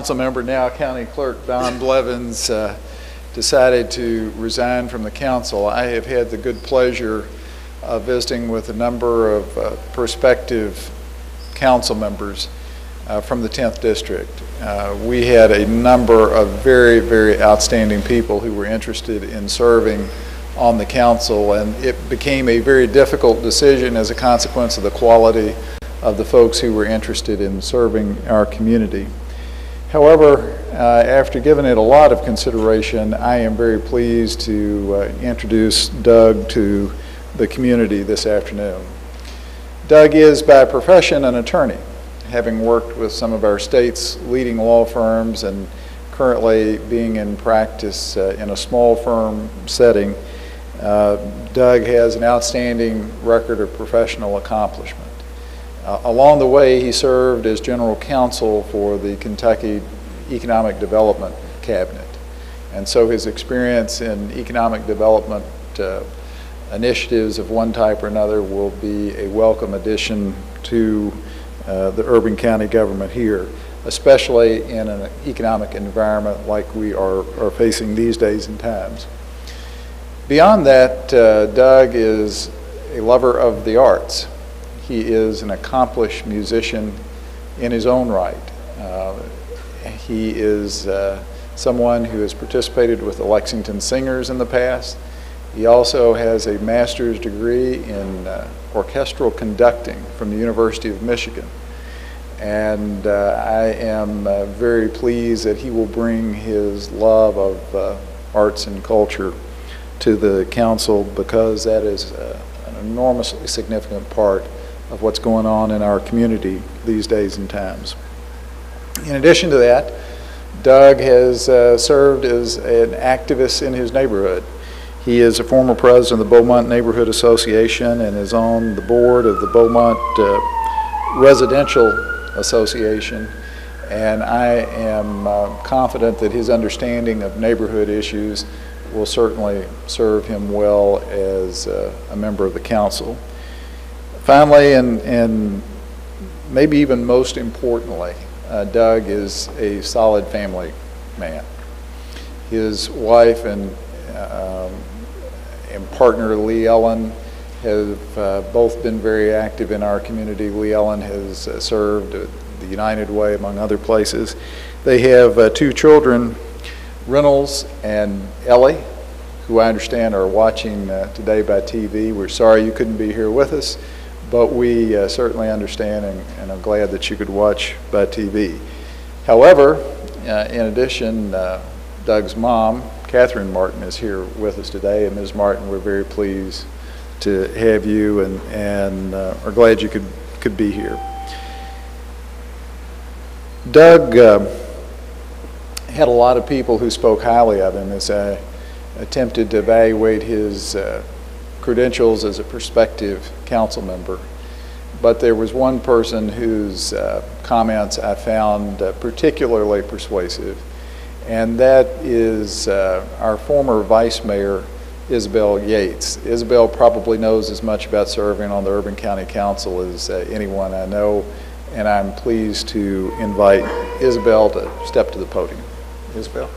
Councilmember, now County Clerk Don Blevins decided to resign from the council. I have had the good pleasure of visiting with a number of prospective council members from the 10th District. We had a number of very, very outstanding people who were interested in serving on the council, and it became a very difficult decision as a consequence of the quality of the folks who were interested in serving our community. However, after giving it a lot of consideration, I am very pleased to introduce Doug to the community this afternoon. Doug is by profession an attorney, having worked with some of our state's leading law firms and currently being in practice in a small firm setting. Doug has an outstanding record of professional accomplishment. Along the way, he served as general counsel for the Kentucky Economic Development Cabinet. And so his experience in economic development initiatives of one type or another will be a welcome addition to the urban county government here, especially in an economic environment like we are facing these days and times. Beyond that, Doug is a lover of the arts. He is an accomplished musician in his own right. He is someone who has participated with the Lexington Singers in the past. He also has a master's degree in orchestral conducting from the University of Michigan. And I am very pleased that he will bring his love of arts and culture to the council, because that is an enormously significant part of what's going on in our community these days and times. In addition to that, Doug has served as an activist in his neighborhood. He is a former president of the Beaumont Neighborhood Association and is on the board of the Beaumont Residential Association, and I am confident that his understanding of neighborhood issues will certainly serve him well as a member of the council. Finally, and maybe even most importantly, Doug is a solid family man. His wife and partner Lee Ellen have both been very active in our community. Lee Ellen has served the United Way, among other places. They have two children, Reynolds and Ellie, who I understand are watching today by TV. We're sorry you couldn't be here with us, but we certainly understand and are glad that you could watch by TV. However, in addition, Doug's mom, Catherine Martin, is here with us today, and Ms. Martin, we're very pleased to have you and are glad you could be here. Doug had a lot of people who spoke highly of him as I attempted to evaluate his credentials as a prospective council member. But there was one person whose comments I found particularly persuasive, and that is our former Vice Mayor, Isabel Yates. Isabel probably knows as much about serving on the Urban County Council as anyone I know, and I'm pleased to invite Isabel to step to the podium. Isabel.